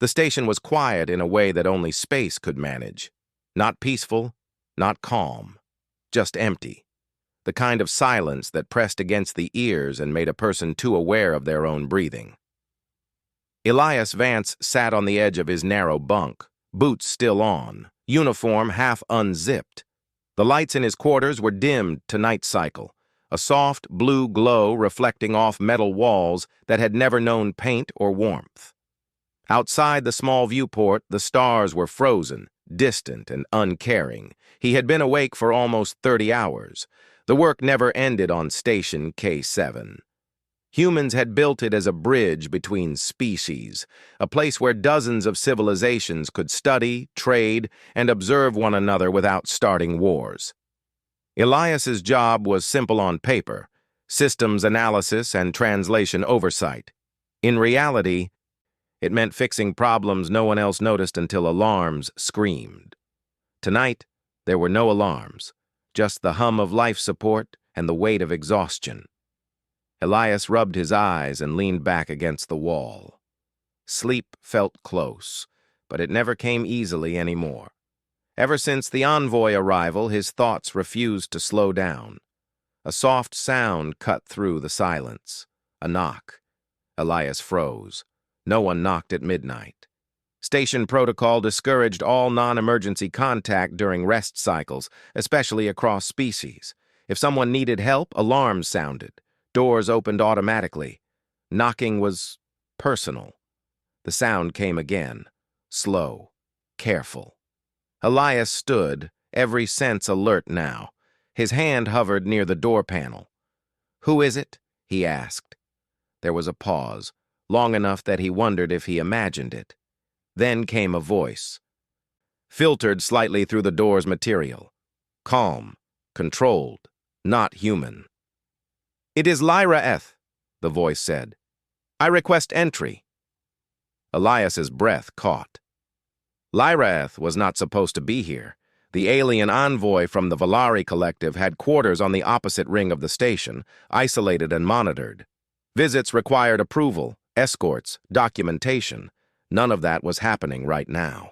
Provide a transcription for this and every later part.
The station was quiet in a way that only space could manage. Not peaceful, not calm, just empty. The kind of silence that pressed against the ears and made a person too aware of their own breathing. Elias Vance sat on the edge of his narrow bunk, boots still on, uniform half unzipped. The lights in his quarters were dimmed to night cycle, a soft blue glow reflecting off metal walls that had never known paint or warmth. Outside the small viewport, the stars were frozen, distant and uncaring. He had been awake for almost 30 hours. The work never ended on Station K7. Humans had built it as a bridge between species, a place where dozens of civilizations could study, trade, and observe one another without starting wars. Elias's job was simple on paper: systems analysis and translation oversight. In reality, it meant fixing problems no one else noticed until alarms screamed. Tonight, there were no alarms, just the hum of life support and the weight of exhaustion. Elias rubbed his eyes and leaned back against the wall. Sleep felt close, but it never came easily anymore. Ever since the envoy arrival, his thoughts refused to slow down. A soft sound cut through the silence. A knock. Elias froze. No one knocked at midnight. Station protocol discouraged all non-emergency contact during rest cycles, especially across species. If someone needed help, alarms sounded. Doors opened automatically. Knocking was personal. The sound came again, slow, careful. Elias stood, every sense alert now. His hand hovered near the door panel. "Who is it?" he asked. There was a pause, long enough that he wondered if he imagined it. Then came a voice, filtered slightly through the door's material. Calm, controlled, not human. "It is Lyra Eth," the voice said. "I request entry." Elias's breath caught. Lyra Eth was not supposed to be here. The alien envoy from the Valari Collective had quarters on the opposite ring of the station, isolated and monitored. Visits required approval, escorts, documentation. None of that was happening right now.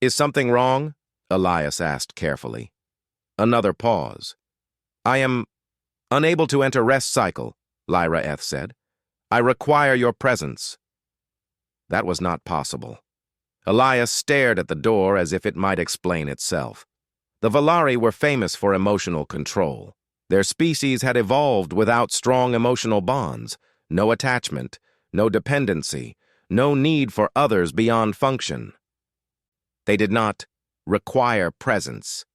"Is something wrong?" Elias asked carefully. Another pause. "I am unable to enter rest cycle," Lyra Eth said. "I require your presence." That was not possible. Elias stared at the door as if it might explain itself. The Valari were famous for emotional control. Their species had evolved without strong emotional bonds, no attachment, no dependency, no need for others beyond function. They did not require presence.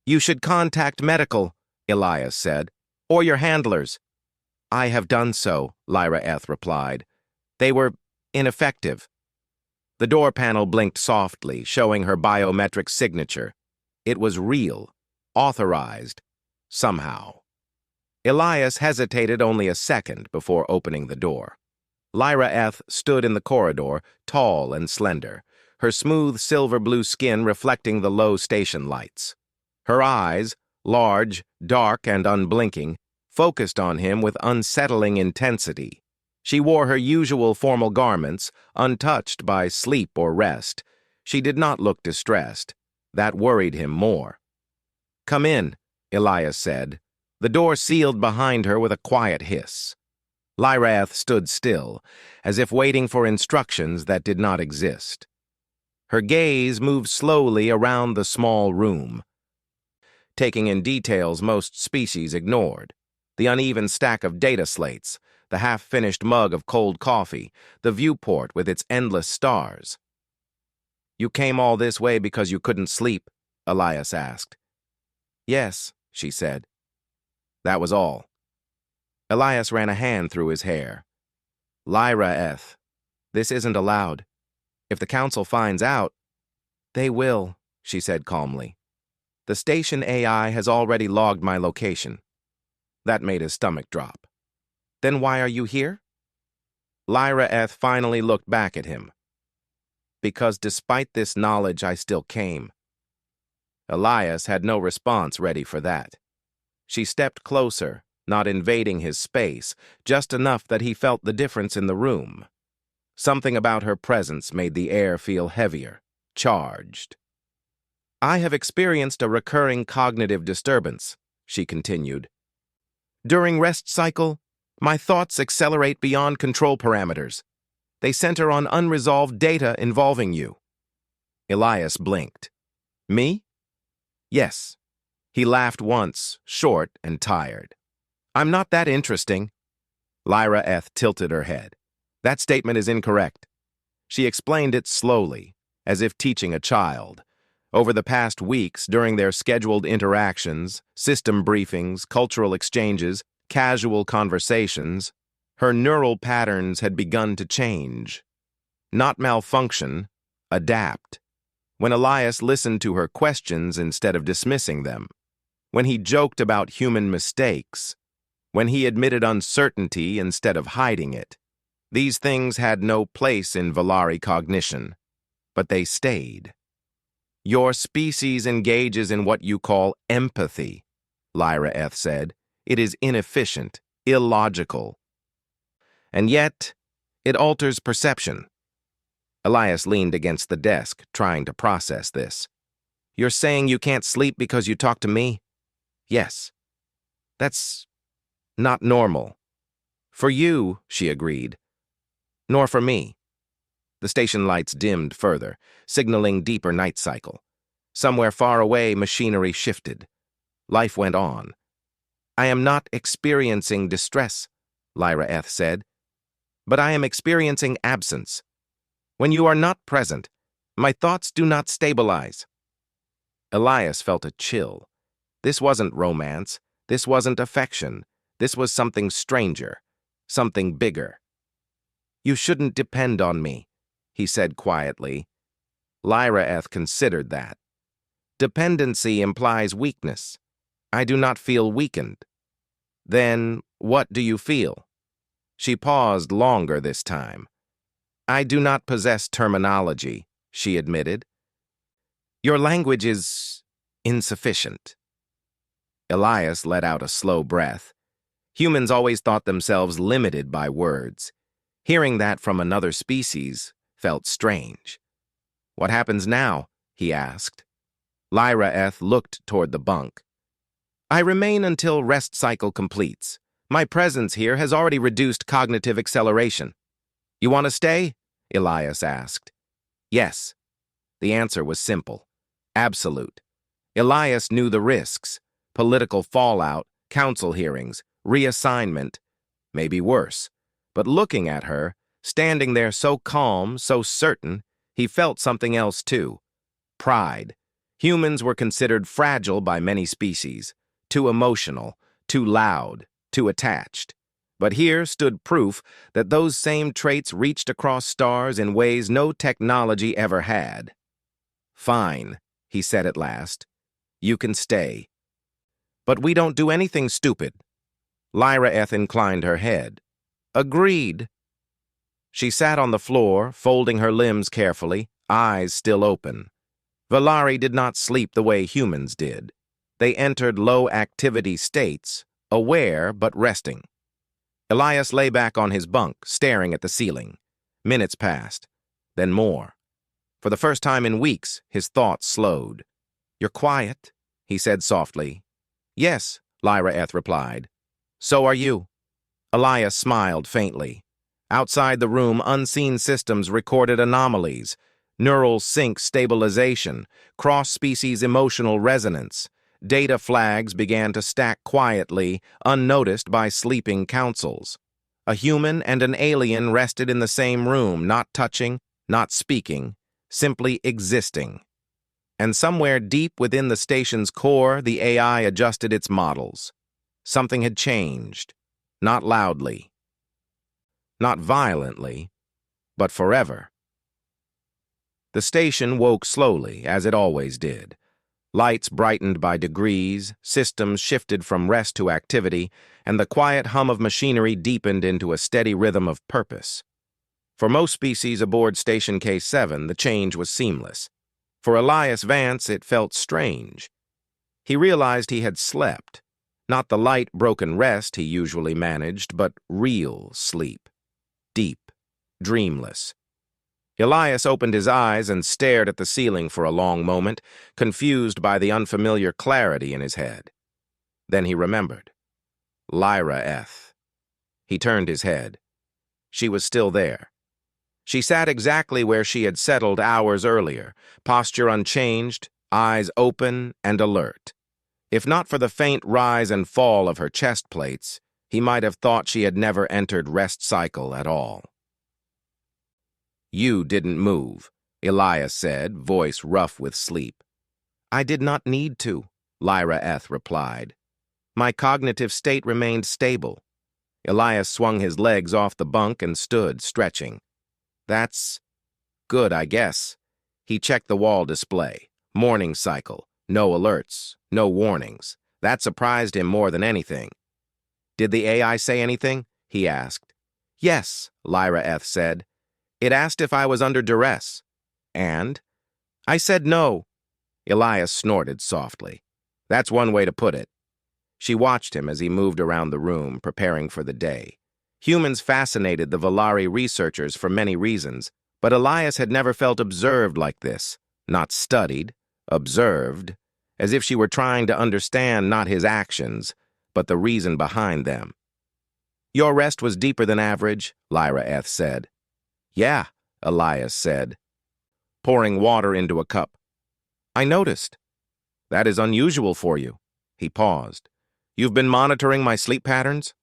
"You should contact medical," Elias said, "or your handlers." "I have done so," Lyra Eth replied. "They were ineffective." The door panel blinked softly, showing her biometric signature. It was real, authorized, somehow. Elias hesitated only a second before opening the door. Lyra Eth stood in the corridor, tall and slender, her smooth silver-blue skin reflecting the low station lights. Her eyes, large, dark, and unblinking, focused on him with unsettling intensity. She wore her usual formal garments, untouched by sleep or rest. She did not look distressed. That worried him more. "Come in," Elias said. The door sealed behind her with a quiet hiss. Lyra Eth stood still, as if waiting for instructions that did not exist. Her gaze moved slowly around the small room, taking in details most species ignored. The uneven stack of data slates, the half-finished mug of cold coffee, the viewport with its endless stars. "You came all this way because you couldn't sleep?" Elias asked. "Yes," she said. That was all. Elias ran a hand through his hair. "Lyra Eth, this isn't allowed. If the council finds out—" "They will," she said calmly. "The station AI has already logged my location." That made his stomach drop. "Then why are you here?" Lyra Eth finally looked back at him. "Because despite this knowledge, I still came." Elias had no response ready for that. She stepped closer, not invading his space, just enough that he felt the difference in the room. Something about her presence made the air feel heavier, charged. "I have experienced a recurring cognitive disturbance," she continued. "During rest cycle, my thoughts accelerate beyond control parameters. They center on unresolved data involving you." Elias blinked. "Me?" "Yes." He laughed once, short and tired. "I'm not that interesting." Lyra Eth tilted her head. "That statement is incorrect." She explained it slowly, as if teaching a child. Over the past weeks, during their scheduled interactions, system briefings, cultural exchanges, casual conversations, her neural patterns had begun to change. Not malfunction, adapt. When Elias listened to her questions instead of dismissing them, when he joked about human mistakes, when he admitted uncertainty instead of hiding it, these things had no place in Valari cognition, but they stayed. "Your species engages in what you call empathy," Lyra Eth said. "It is inefficient, illogical. And yet, it alters perception." Elias leaned against the desk, trying to process this. "You're saying you can't sleep because you talk to me?" "Yes." "That's not normal." "For you," she agreed, "nor for me." The station lights dimmed further, signaling deeper night cycle. Somewhere far away, machinery shifted. Life went on. "I am not experiencing distress," Lyra Eth said, "but I am experiencing absence. When you are not present, my thoughts do not stabilize." Elias felt a chill. This wasn't romance. This wasn't affection. This was something stranger, something bigger. "You shouldn't depend on me," he said quietly. Lyra Eth considered that. "Dependency implies weakness. I do not feel weakened." "Then what do you feel?" She paused longer this time. "I do not possess terminology," she admitted. "Your language is insufficient." Elias let out a slow breath. Humans always thought themselves limited by words. Hearing that from another species felt strange. "What happens now?" he asked. Lyra Eth looked toward the bunk. "I remain until rest cycle completes. My presence here has already reduced cognitive acceleration." "You want to stay?" Elias asked. "Yes." The answer was simple. Absolute. Elias knew the risks: political fallout, council hearings, reassignment, maybe worse. But looking at her, standing there so calm, so certain, he felt something else too. Pride. Humans were considered fragile by many species, too emotional, too loud, too attached. But here stood proof that those same traits reached across stars in ways no technology ever had. "Fine," he said at last. "You can stay." "But we don't do anything stupid." Lyra Eth inclined her head. "Agreed." She sat on the floor, folding her limbs carefully, eyes still open. Valari did not sleep the way humans did. They entered low-activity states, aware but resting. Elias lay back on his bunk, staring at the ceiling. Minutes passed, then more. For the first time in weeks, his thoughts slowed. "You're quiet," he said softly. "Yes," Lyra Eth replied. "So are you." Elias smiled faintly. Outside the room, unseen systems recorded anomalies: neural sync stabilization, cross-species emotional resonance. Data flags began to stack quietly, unnoticed by sleeping councils. A human and an alien rested in the same room, not touching, not speaking, simply existing. And somewhere deep within the station's core, the AI adjusted its models. Something had changed, not loudly, not violently, but forever. The station woke slowly, as it always did. Lights brightened by degrees, systems shifted from rest to activity, and the quiet hum of machinery deepened into a steady rhythm of purpose. For most species aboard Station K7, the change was seamless. For Elias Vance, it felt strange. He realized he had slept, not the light, broken rest he usually managed, but real sleep. Deep, dreamless. Elias opened his eyes and stared at the ceiling for a long moment, confused by the unfamiliar clarity in his head. Then he remembered. Lyra Eth. He turned his head. She was still there. She sat exactly where she had settled hours earlier, posture unchanged, eyes open and alert. If not for the faint rise and fall of her chest plates, he might have thought she had never entered rest cycle at all. "You didn't move," Elias said, voice rough with sleep. "I did not need to," Lyra Eth replied. "My cognitive state remained stable." Elias swung his legs off the bunk and stood, stretching. "That's good, I guess." He checked the wall display. Morning cycle. No alerts. No warnings. That surprised him more than anything. "Did the AI say anything?" he asked. "Yes," Lyra Eth said. "It asked if I was under duress." "And?" "I said no." Elias snorted softly. "That's one way to put it." She watched him as he moved around the room, preparing for the day. Humans fascinated the Valari researchers for many reasons, but Elias had never felt observed like this. Not studied, observed, as if she were trying to understand not his actions, but the reason behind them. "Your rest was deeper than average," Lyra Eth said. "Yeah," Elias said, pouring water into a cup. "I noticed." "That is unusual for you." He paused. "You've been monitoring my sleep patterns?"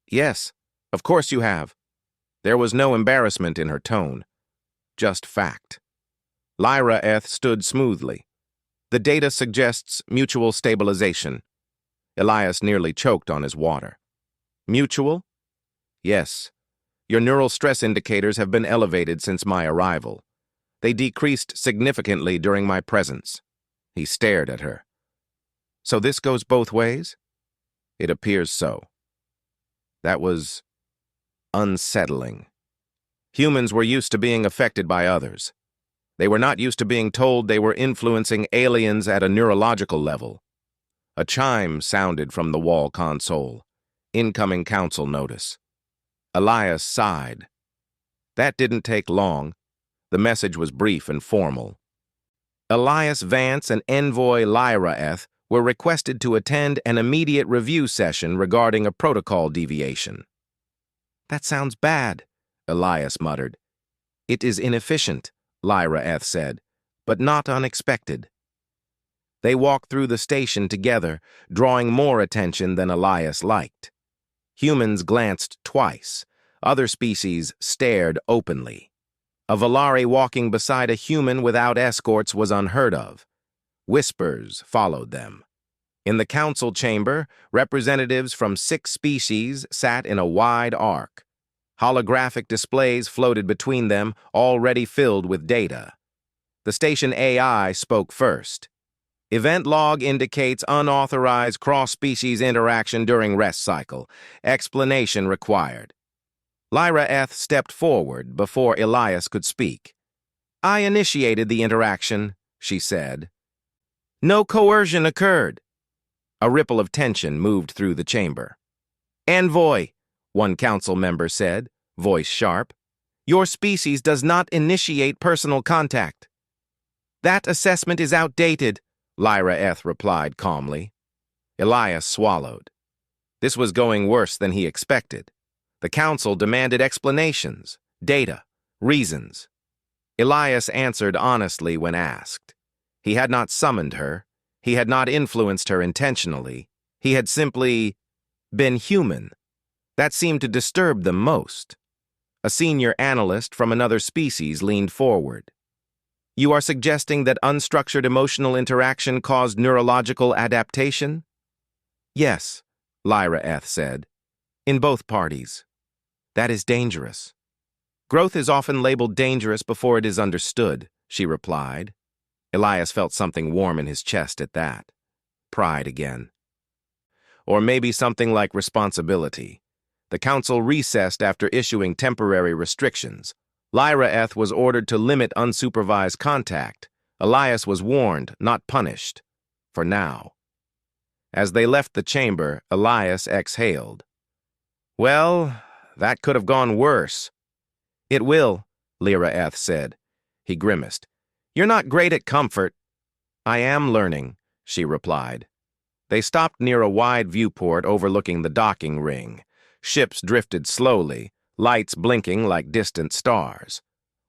"Yes, of course you have." There was no embarrassment in her tone, just fact. Lyra Eth stood smoothly. "The data suggests mutual stabilization." Elias nearly choked on his water. "Mutual?" "Yes. Your neural stress indicators have been elevated since my arrival. They decreased significantly during my presence." He stared at her. "So this goes both ways?" "It appears so." That was unsettling. Humans were used to being affected by others. They were not used to being told they were influencing aliens at a neurological level. A chime sounded from the wall console. Incoming council notice. Elias sighed. That didn't take long. The message was brief and formal. Elias Vance and envoy Lyra Eth were requested to attend an immediate review session regarding a protocol deviation. "That sounds bad," Elias muttered. "It is inefficient," Lyra Eth said, "but not unexpected." They walked through the station together, drawing more attention than Elias liked. Humans glanced twice. Other species stared openly. A Valari walking beside a human without escorts was unheard of. Whispers followed them. In the council chamber, representatives from 6 species sat in a wide arc. Holographic displays floated between them, already filled with data. The station AI spoke first. "Event log indicates unauthorized cross-species interaction during rest cycle. Explanation required." Lyra Eth stepped forward before Elias could speak. "I initiated the interaction," she said. "No coercion occurred." A ripple of tension moved through the chamber. "Envoy," one council member said, voice sharp, "your species does not initiate personal contact." "That assessment is outdated," Lyra Eth replied calmly. Elias swallowed. This was going worse than he expected. The council demanded explanations, data, reasons. Elias answered honestly when asked. He had not summoned her. He had not influenced her intentionally. He had simply been human. That seemed to disturb them most. A senior analyst from another species leaned forward. "You are suggesting that unstructured emotional interaction caused neurological adaptation?" "Yes," Lyra Eth said. "In both parties. That is dangerous." "Growth is often labeled dangerous before it is understood," she replied. Elias felt something warm in his chest at that. Pride again. Or maybe something like responsibility. The council recessed after issuing temporary restrictions. Lyra Eth was ordered to limit unsupervised contact. Elias was warned, not punished. For now. As they left the chamber, Elias exhaled. "Well, that could have gone worse." It will, Lyra said. He grimaced. You're not great at comfort. I am learning, she replied. They stopped near a wide viewport overlooking the docking ring. Ships drifted slowly, lights blinking like distant stars.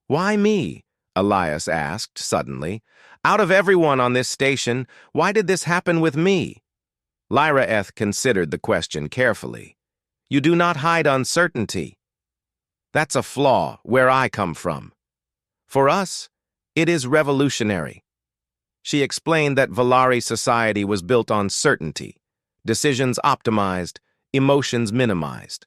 Why me? Elias asked suddenly. Out of everyone on this station, why did this happen with me? Lyra considered the question carefully. You do not hide uncertainty. That's a flaw where I come from. For us, it is revolutionary. She explained that Valari society was built on certainty, decisions optimized, emotions minimized.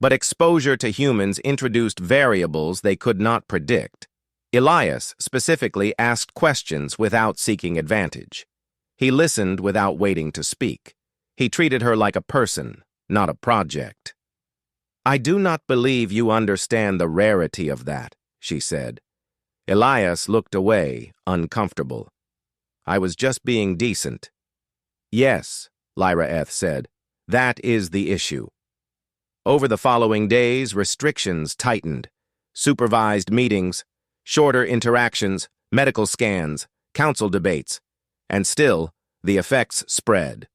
But exposure to humans introduced variables they could not predict. Elias specifically asked questions without seeking advantage. He listened without waiting to speak. He treated her like a person, not a project. I do not believe you understand the rarity of that, she said. Elias looked away, uncomfortable. I was just being decent. Yes, Lyra said. That is the issue. Over the following days, restrictions tightened. Supervised meetings, shorter interactions, medical scans, council debates. And still, the effects spread.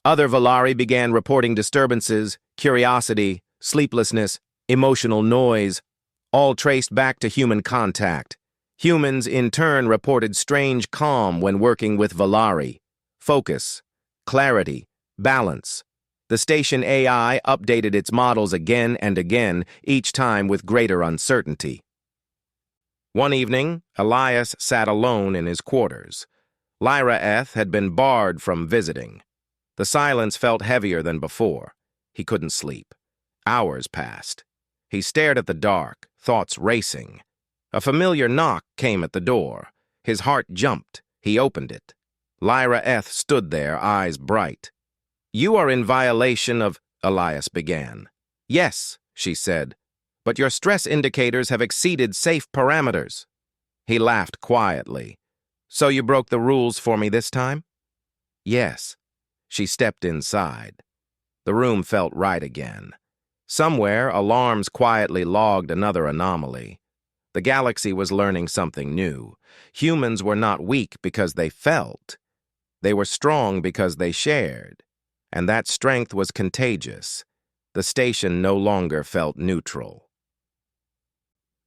Other Valari began reporting disturbances, curiosity, sleeplessness, emotional noise, all traced back to human contact. Humans, in turn, reported strange calm when working with Valari. Focus, clarity, balance. The station AI updated its models again and again, each time with greater uncertainty. One evening, Elias sat alone in his quarters. Lyra had been barred from visiting. The silence felt heavier than before. He couldn't sleep. Hours passed. He stared at the dark, thoughts racing. A familiar knock came at the door. His heart jumped. He opened it. Lyra stood there, eyes bright. You are in violation of, Elias began. Yes, she said, but your stress indicators have exceeded safe parameters. He laughed quietly. So you broke the rules for me this time? Yes. She stepped inside. The room felt right again. Somewhere, alarms quietly logged another anomaly. The galaxy was learning something new. Humans were not weak because they felt. They were strong because they shared. And that strength was contagious. The station no longer felt neutral.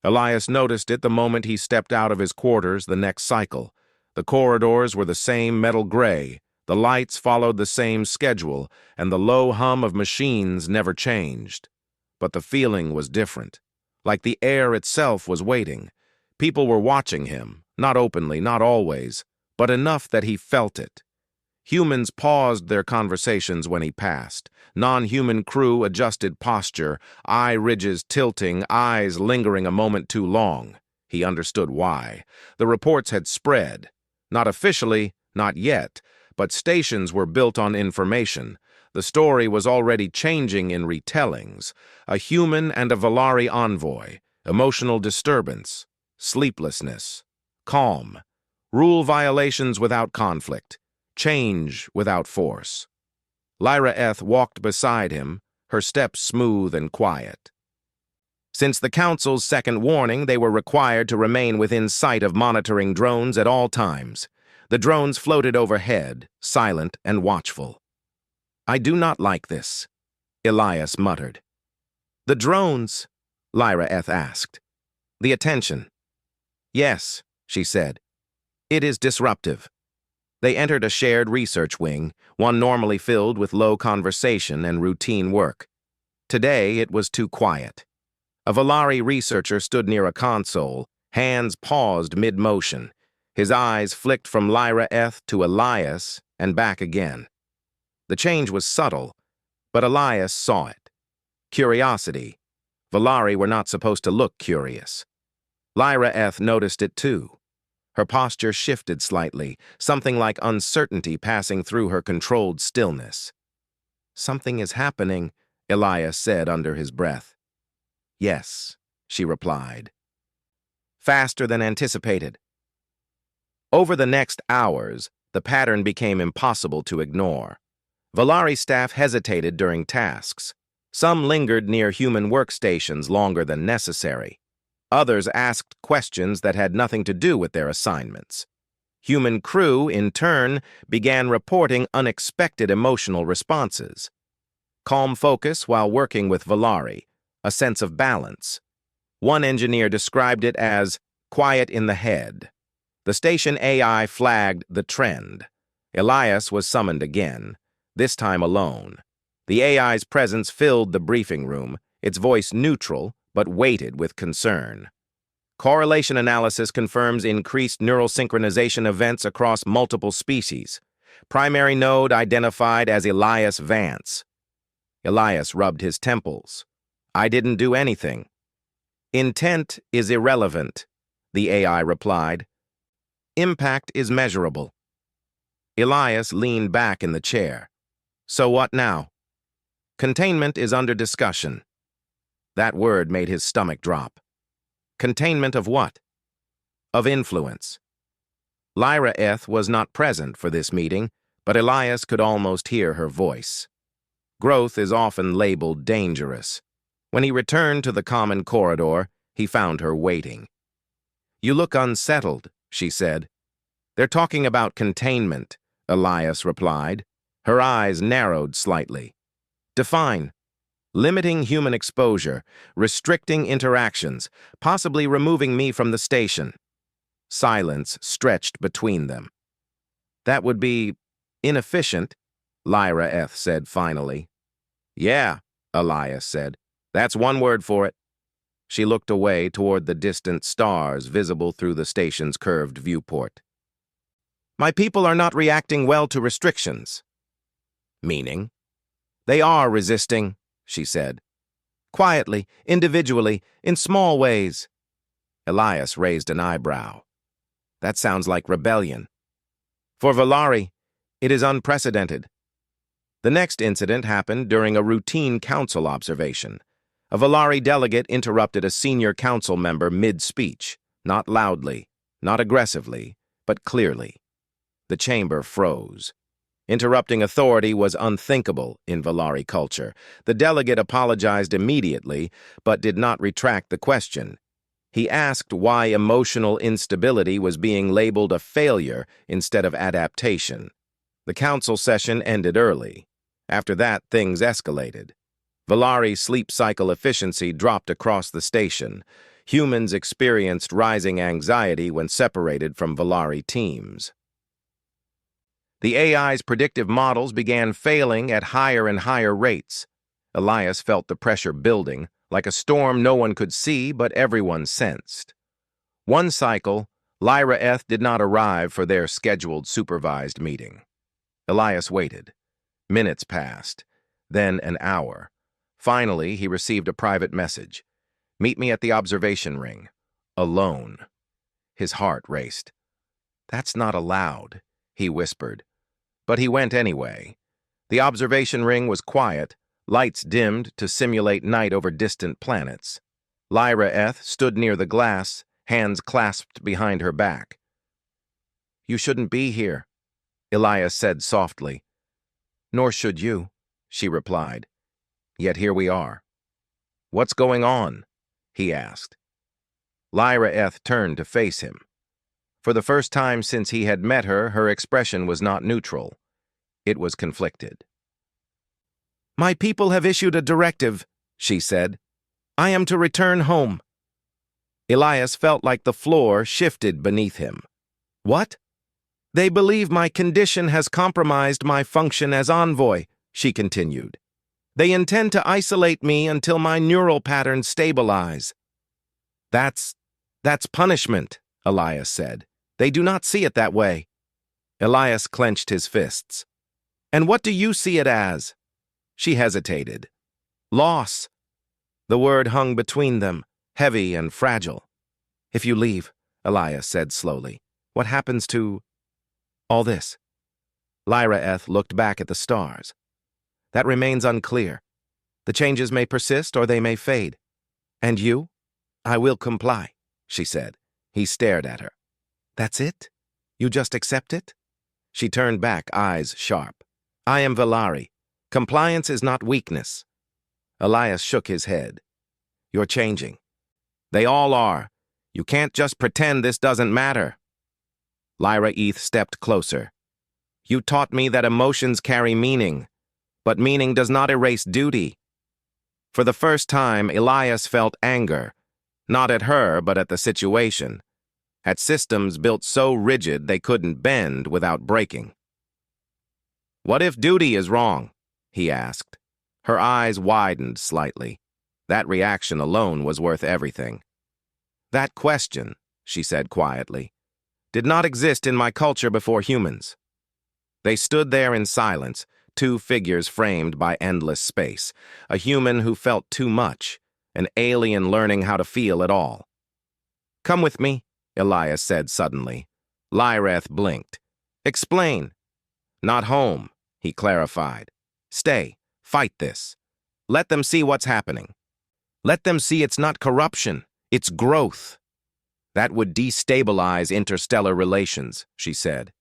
Elias noticed it the moment he stepped out of his quarters the next cycle. The corridors were the same metal gray, the lights followed the same schedule, and the low hum of machines never changed. But the feeling was different. Like the air itself was waiting. People were watching him, not openly, not always, but enough that he felt it. Humans paused their conversations when he passed. Non-human crew adjusted posture, eye ridges tilting, eyes lingering a moment too long. He understood why. The reports had spread. Not officially, not yet, but stations were built on information. The story was already changing in retellings. A human and a Valari envoy, emotional disturbance, sleeplessness, calm, rule violations without conflict, change without force. Lyra walked beside him, her steps smooth and quiet. Since the Council's second warning, they were required to remain within sight of monitoring drones at all times. The drones floated overhead, silent and watchful. I do not like this, Elias muttered. The drones, Lyra asked. The attention. Yes, she said. It is disruptive. They entered a shared research wing, one normally filled with low conversation and routine work. Today it was too quiet. A Valari researcher stood near a console, hands paused mid-motion. His eyes flicked from Lyra to Elias and back again. The change was subtle, but Elias saw it. Curiosity. Valari were not supposed to look curious. Lyra noticed it too. Her posture shifted slightly, something like uncertainty passing through her controlled stillness. Something is happening, Elias said under his breath. Yes, she replied. Faster than anticipated. Over the next hours, the pattern became impossible to ignore. Valari staff hesitated during tasks. Some lingered near human workstations longer than necessary. Others asked questions that had nothing to do with their assignments. Human crew, in turn, began reporting unexpected emotional responses. Calm focus while working with Valari, a sense of balance. One engineer described it as quiet in the head. The station AI flagged the trend. Elias was summoned again, this time alone. The AI's presence filled the briefing room, its voice neutral but weighted with concern. Correlation analysis confirms increased neural synchronization events across multiple species. Primary node identified as Elias Vance. Elias rubbed his temples. I didn't do anything. Intent is irrelevant, the AI replied. Impact is measurable. Elias leaned back in the chair. So what now? Containment is under discussion. That word made his stomach drop. Containment of what? Of influence. Lyra Eth was not present for this meeting, but Elias could almost hear her voice. Growth is often labeled dangerous. When he returned to the common corridor, he found her waiting. You look unsettled, she said. They're talking about containment, Elias replied. Her eyes narrowed slightly. Define. Limiting human exposure, restricting interactions, possibly removing me from the station. Silence stretched between them. That would be inefficient, Lyra Eth said finally. Yeah, Elias said. That's one word for it. She looked away toward the distant stars visible through the station's curved viewport. My people are not reacting well to restrictions. Meaning? They are resisting, she said. Quietly, individually, in small ways. Elias raised an eyebrow. That sounds like rebellion. For Valari, it is unprecedented. The next incident happened during a routine council observation. A Valari delegate interrupted a senior council member mid-speech, not loudly, not aggressively, but clearly. The chamber froze. Interrupting authority was unthinkable in Valari culture. The delegate apologized immediately, but did not retract the question. He asked why emotional instability was being labeled a failure instead of adaptation. The council session ended early. After that, things escalated. Valari's sleep cycle efficiency dropped across the station. Humans experienced rising anxiety when separated from Valari teams. The AI's predictive models began failing at higher and higher rates. Elias felt the pressure building, like a storm no one could see but everyone sensed. One cycle, Lyra Eth did not arrive for their scheduled supervised meeting. Elias waited. Minutes passed, then an hour. Finally, he received a private message. Meet me at the observation ring. Alone. His heart raced. That's not allowed, he whispered. But he went anyway. The observation ring was quiet, lights dimmed to simulate night over distant planets. Lyra Eth stood near the glass, hands clasped behind her back. You shouldn't be here, Elias said softly. Nor should you, she replied. Yet here we are. What's going on? He asked. Lyra Eth turned to face him. For the first time since he had met her, her expression was not neutral. It was conflicted. My people have issued a directive, she said. I am to return home. Elias felt like the floor shifted beneath him. What? They believe my condition has compromised my function as envoy, she continued. They intend to isolate me until my neural patterns stabilize. That's punishment, Elias said. They do not see it that way. Elias clenched his fists. And what do you see it as? She hesitated. Loss. The word hung between them, heavy and fragile. If you leave, Elias said slowly, what happens to all this? Lyra Eth looked back at the stars. That remains unclear. The changes may persist or they may fade. And you? I will comply, she said. He stared at her. That's it? You just accept it? She turned back, eyes sharp. I am Valari. Compliance is not weakness. Elias shook his head. You're changing. They all are. You can't just pretend this doesn't matter. Lyra Eth stepped closer. You taught me that emotions carry meaning, but meaning does not erase duty. For the first time, Elias felt anger, not at her, but at the situation, at systems built so rigid they couldn't bend without breaking. What if duty is wrong? He asked. Her eyes widened slightly. That reaction alone was worth everything. That question, she said quietly, did not exist in my culture before humans. They stood there in silence, two figures framed by endless space, a human who felt too much, an alien learning how to feel at all. Come with me, Elias said suddenly. Lyreth blinked. Explain. Not home, he clarified. Stay, fight this. Let them see what's happening. Let them see it's not corruption, it's growth. That would destabilize interstellar relations, she said.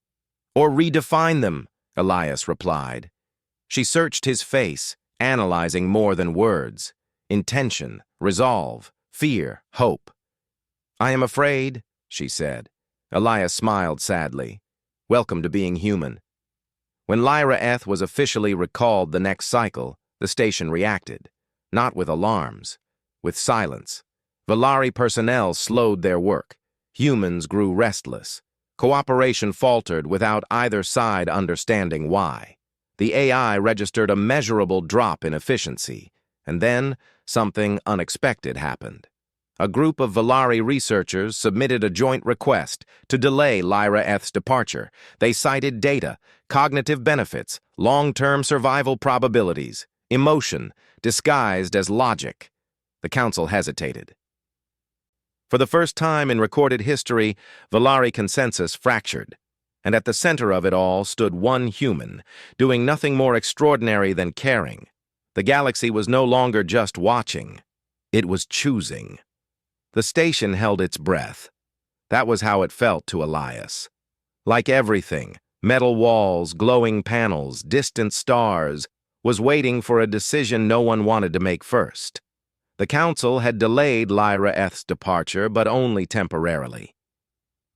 Or redefine them, Elias replied. She searched his face, analyzing more than words. Intention, resolve, fear, hope. I am afraid, she said. Elias smiled sadly. Welcome to being human. When Lyra Eth was officially recalled the next cycle, the station reacted. Not with alarms, with silence. Valari personnel slowed their work. Humans grew restless. Cooperation faltered without either side understanding why. The AI registered a measurable drop in efficiency, and then something unexpected happened. A group of Valari researchers submitted a joint request to delay Lyra Eth's departure. They cited data, cognitive benefits, long-term survival probabilities, emotion, disguised as logic. The council hesitated. For the first time in recorded history, Valari consensus fractured, and at the center of it all stood one human, doing nothing more extraordinary than caring. The galaxy was no longer just watching, it was choosing. The station held its breath. That was how it felt to Elias. Like everything, metal walls, glowing panels, distant stars, was waiting for a decision no one wanted to make first. The council had delayed Lyra Eth's departure, but only temporarily.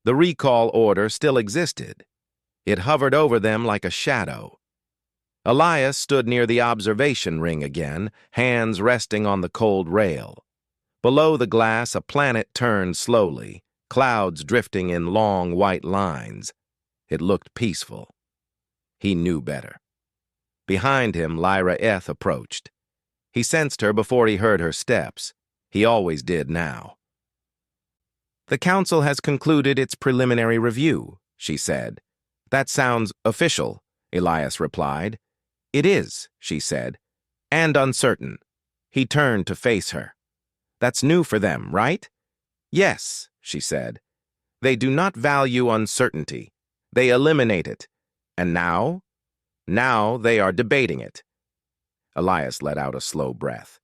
The recall order still existed. It hovered over them like a shadow. Elias stood near the observation ring again, hands resting on the cold rail. Below the glass, a planet turned slowly, clouds drifting in long white lines. It looked peaceful. He knew better. Behind him, Lyra Eth approached. He sensed her before he heard her steps. He always did now. The council has concluded its preliminary review, she said. That sounds official, Elias replied. It is, she said, and uncertain. He turned to face her. That's new for them, right? Yes, she said. They do not value uncertainty. They eliminate it. And now? Now they are debating it. Elias let out a slow breath.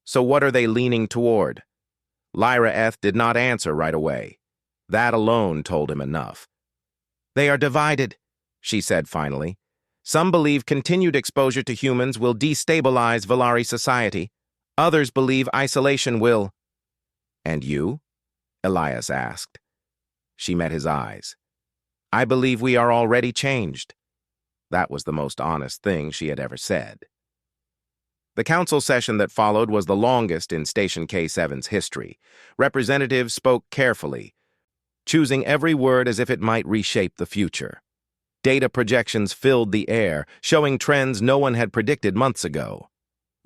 So what are they leaning toward? Lyra Eth did not answer right away. That alone told him enough. They are divided, she said finally. Some believe continued exposure to humans will destabilize Valari society. Others believe isolation will. And you? Elias asked. She met his eyes. I believe we are already changed. That was the most honest thing she had ever said. The council session that followed was the longest in Station K7's history. Representatives spoke carefully, choosing every word as if it might reshape the future. Data projections filled the air, showing trends no one had predicted months ago.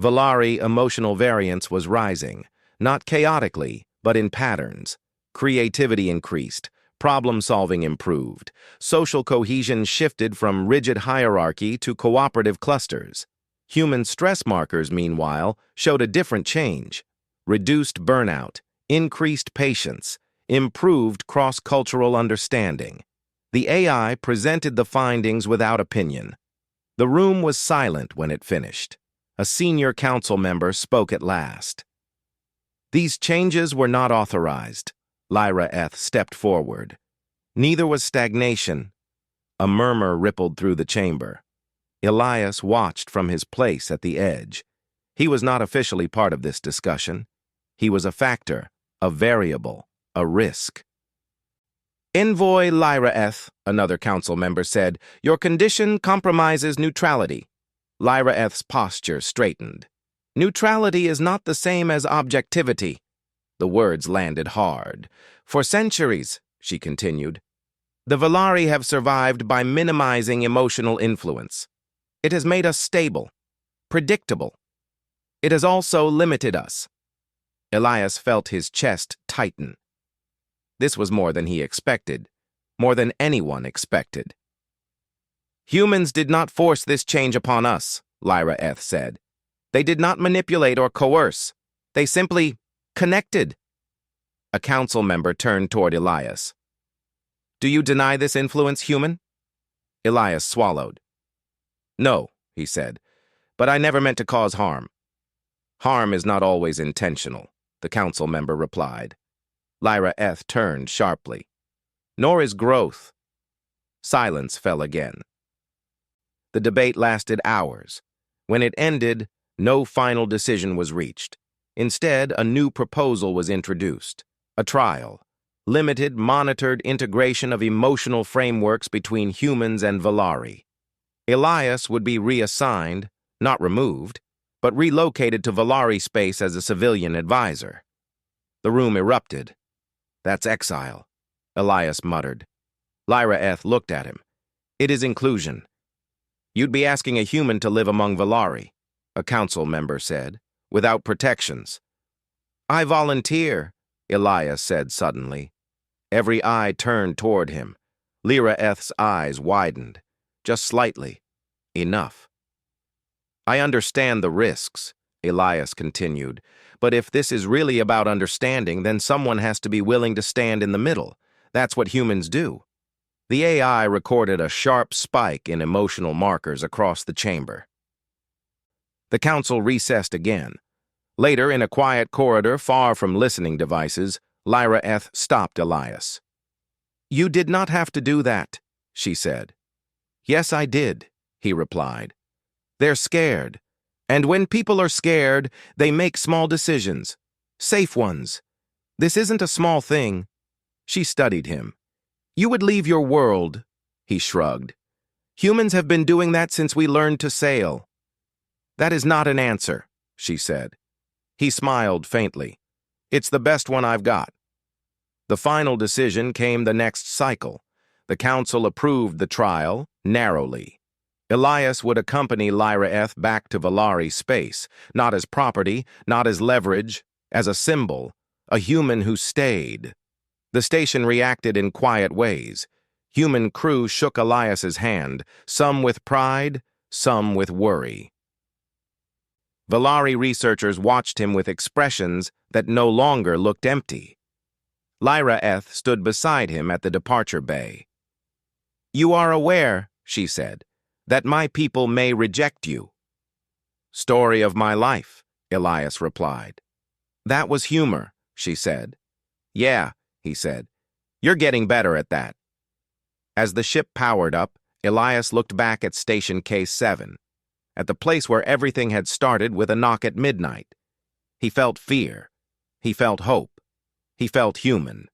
Valari emotional variance was rising, not chaotically, but in patterns. Creativity increased, problem-solving improved, social cohesion shifted from rigid hierarchy to cooperative clusters. Human stress markers, meanwhile, showed a different change. Reduced burnout, increased patience, improved cross-cultural understanding. The AI presented the findings without opinion. The room was silent when it finished. A senior council member spoke at last. These changes were not authorized. Lyra Eth stepped forward. Neither was stagnation. A murmur rippled through the chamber. Elias watched from his place at the edge. He was not officially part of this discussion. He was a factor, a variable, a risk. Envoy Lyra-eth, another council member said, your condition compromises neutrality. Lyra-eth's posture straightened. Neutrality is not the same as objectivity. The words landed hard. For centuries, she continued, the Valari have survived by minimizing emotional influence. It has made us stable, predictable. It has also limited us. Elias felt his chest tighten. This was more than he expected, more than anyone expected. Humans did not force this change upon us, Lyra-eth said. They did not manipulate or coerce. They simply connected. A council member turned toward Elias. Do you deny this influence, human? Elias swallowed. No, he said, but I never meant to cause harm. Harm is not always intentional, the council member replied. Lyra-eth turned sharply. Nor is growth. Silence fell again. The debate lasted hours. When it ended, no final decision was reached. Instead, a new proposal was introduced. A trial. Limited, monitored integration of emotional frameworks between humans and Valari. Elias would be reassigned, not removed, but relocated to Valari space as a civilian advisor. The room erupted. That's exile, Elias muttered. Lyra-eth looked at him. It is inclusion. You'd be asking a human to live among Valari, a council member said, without protections. I volunteer, Elias said suddenly. Every eye turned toward him. Lyra-eth's eyes widened, just slightly. Enough. I understand the risks, Elias continued, but if this is really about understanding, then someone has to be willing to stand in the middle. That's what humans do. The AI recorded a sharp spike in emotional markers across the chamber. The council recessed again. Later, in a quiet corridor far from listening devices, Lyra-eth stopped Elias. You did not have to do that, she said. Yes, I did, he replied. They're scared. And when people are scared, they make small decisions. Safe ones. This isn't a small thing. She studied him. You would leave your world, he shrugged. Humans have been doing that since we learned to sail. That is not an answer, she said. He smiled faintly. It's the best one I've got. The final decision came the next cycle. The council approved the trial, narrowly. Elias would accompany Lyra-eth back to Valari space, not as property, not as leverage, as a symbol, a human who stayed. The station reacted in quiet ways. Human crew shook Elias's hand, some with pride, some with worry. Valari researchers watched him with expressions that no longer looked empty. Lyra-eth stood beside him at the departure bay. You are aware, she said, that my people may reject you. Story of my life, Elias replied. That was humor, she said. Yeah, he said. You're getting better at that. As the ship powered up, Elias looked back at Station K7, at the place where everything had started with a knock at midnight. He felt fear. He felt hope. He felt human.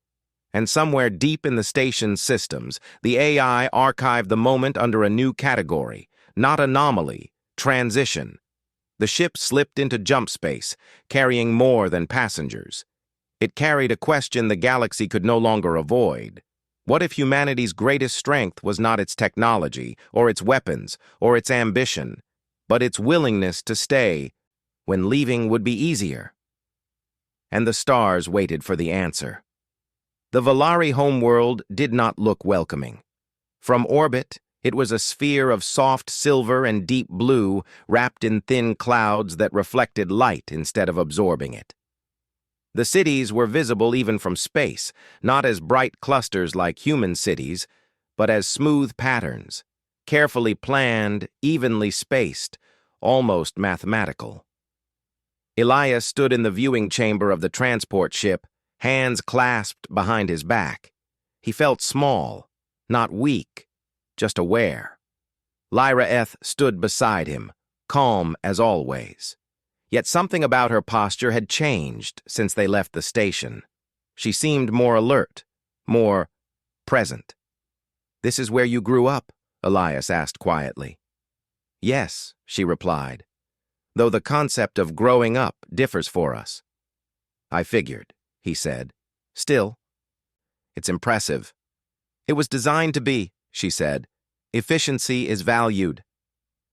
And somewhere deep in the station's systems, the AI archived the moment under a new category, not anomaly, transition. The ship slipped into jump space, carrying more than passengers. It carried a question the galaxy could no longer avoid. What if humanity's greatest strength was not its technology, or its weapons, or its ambition, but its willingness to stay when leaving would be easier? And the stars waited for the answer. The Valari homeworld did not look welcoming. From orbit, it was a sphere of soft silver and deep blue wrapped in thin clouds that reflected light instead of absorbing it. The cities were visible even from space, not as bright clusters like human cities, but as smooth patterns, carefully planned, evenly spaced, almost mathematical. Elias stood in the viewing chamber of the transport ship, hands clasped behind his back. He felt small, not weak, just aware. Lyra-eth stood beside him, calm as always. Yet something about her posture had changed since they left the station. She seemed more alert, more present. "This is where you grew up?" Elias asked quietly. "Yes," she replied, "though the concept of growing up differs for us." "I figured," he said. "Still, it's impressive." "It was designed to be," she said. "Efficiency is valued."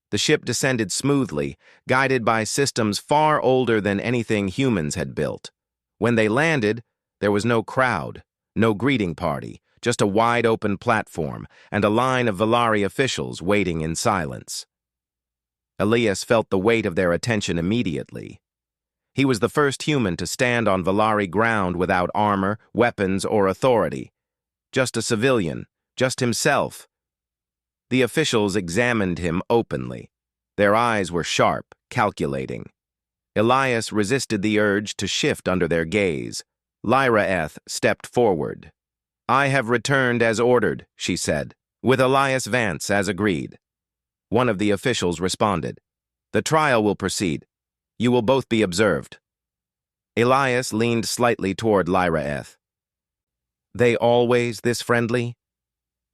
The ship descended smoothly, guided by systems far older than anything humans had built. When they landed, there was no crowd, no greeting party, just a wide-open platform and a line of Valari officials waiting in silence. Elias felt the weight of their attention immediately. He was the first human to stand on Valari ground without armor, weapons, or authority. Just a civilian, just himself. The officials examined him openly. Their eyes were sharp, calculating. Elias resisted the urge to shift under their gaze. Lyra stepped forward. "I have returned as ordered," she said, "with Elias Vance as agreed." One of the officials responded. "The trial will proceed. You will both be observed." Elias leaned slightly toward Lyra. "They always this friendly?"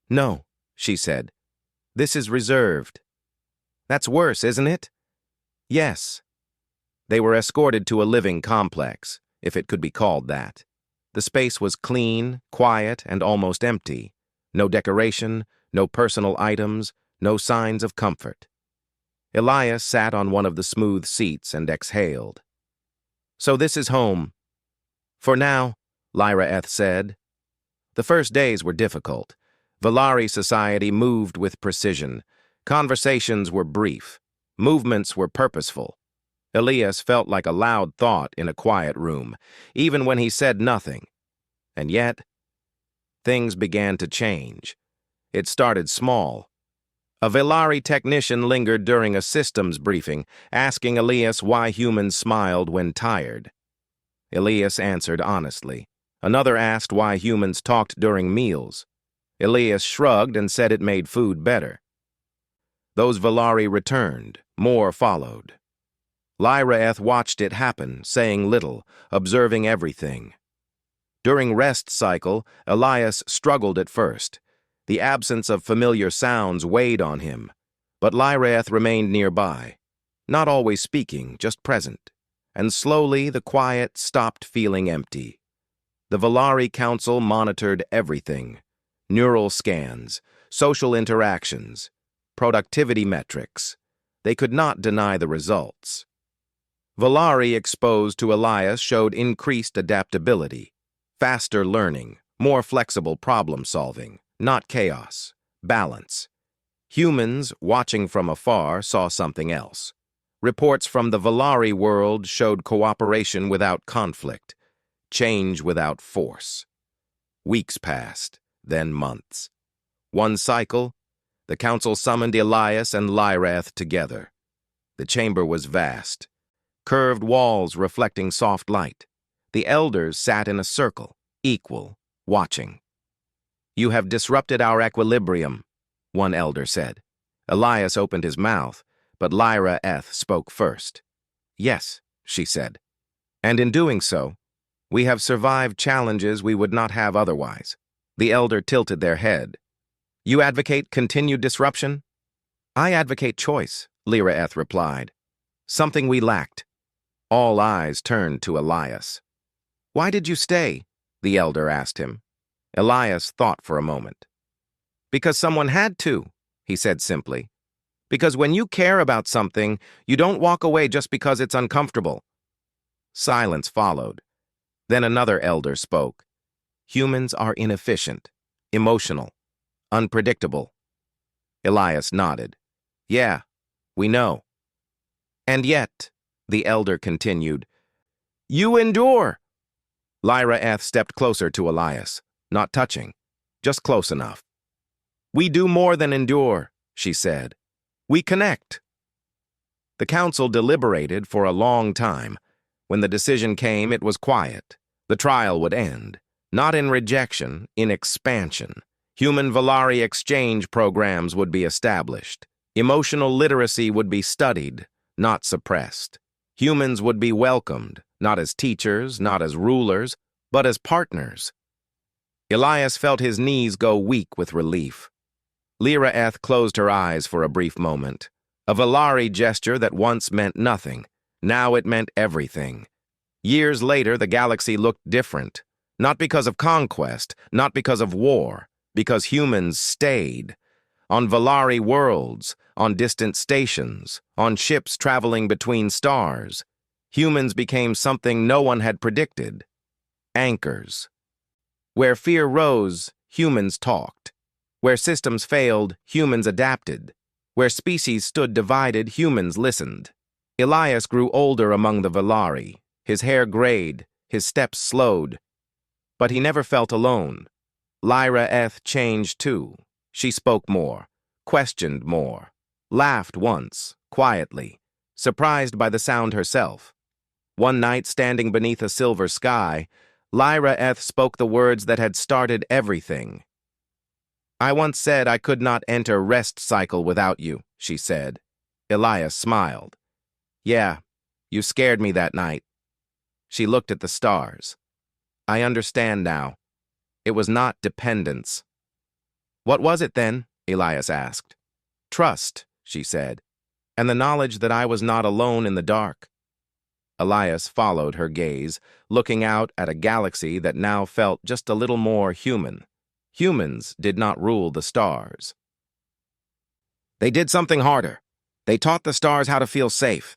"No," she said. "This is reserved." "That's worse, isn't it?" "Yes." They were escorted to a living complex, if it could be called that. The space was clean, quiet, and almost empty. No decoration, no personal items, no signs of comfort. Elias sat on one of the smooth seats and exhaled. "So this is home." "For now," Lyra said. The first days were difficult. Valari society moved with precision. Conversations were brief. Movements were purposeful. Elias felt like a loud thought in a quiet room, even when he said nothing. And yet, things began to change. It started small. A Valari technician lingered during a systems briefing, asking Elias why humans smiled when tired. Elias answered honestly. Another asked why humans talked during meals. Elias shrugged and said it made food better. Those Valari returned. More followed. Lyra watched it happen, saying little, observing everything. During rest cycle, Elias struggled at first. The absence of familiar sounds weighed on him, but Lyra remained nearby, not always speaking, just present, and slowly the quiet stopped feeling empty. The Valari Council monitored everything: neural scans, social interactions, productivity metrics. They could not deny the results. Valari exposed to Elias showed increased adaptability, faster learning, more flexible problem-solving, not chaos, balance. Humans, watching from afar, saw something else. Reports from the Valari world showed cooperation without conflict, change without force. Weeks passed, then months. One cycle, the council summoned Elias and Lyra together. The chamber was vast, curved walls reflecting soft light. The elders sat in a circle, equal, watching. "You have disrupted our equilibrium," one elder said. Elias opened his mouth, but Lyra spoke first. "Yes," she said. "And in doing so, we have survived challenges we would not have otherwise." The elder tilted their head. "You advocate continued disruption?" "I advocate choice," Lyra replied. "Something we lacked." All eyes turned to Elias. "Why did you stay?" the elder asked him. Elias thought for a moment. "Because someone had to," he said simply. "Because when you care about something, you don't walk away just because it's uncomfortable." Silence followed. Then another elder spoke. "Humans are inefficient, emotional, unpredictable." Elias nodded. "Yeah, we know." "And yet," the elder continued, "you endure." Lyra stepped closer to Elias, not touching, just close enough. "We do more than endure," she said. "We connect." The council deliberated for a long time. When the decision came, it was quiet. The trial would end, not in rejection, in expansion. Human Valari exchange programs would be established. Emotional literacy would be studied, not suppressed. Humans would be welcomed, not as teachers, not as rulers, but as partners. Elias felt his knees go weak with relief. Lyra closed her eyes for a brief moment. A Valari gesture that once meant nothing. Now it meant everything. Years later, the galaxy looked different. Not because of conquest, not because of war, because humans stayed. On Valari worlds, on distant stations, on ships traveling between stars, humans became something no one had predicted. Anchors. Where fear rose, humans talked. Where systems failed, humans adapted. Where species stood divided, humans listened. Elias grew older among the Valari. His hair grayed, his steps slowed. But he never felt alone. Lyra changed too. She spoke more, questioned more, laughed once, quietly, surprised by the sound herself. One night, standing beneath a silver sky, Lyra spoke the words that had started everything. "I once said I could not enter rest cycle without you," she said. Elias smiled. "Yeah, you scared me that night." She looked at the stars. "I understand now. It was not dependence." "What was it then?" Elias asked. "Trust," she said, "and the knowledge that I was not alone in the dark." Elias followed her gaze, looking out at a galaxy that now felt just a little more human. Humans did not rule the stars. They did something harder. They taught the stars how to feel safe.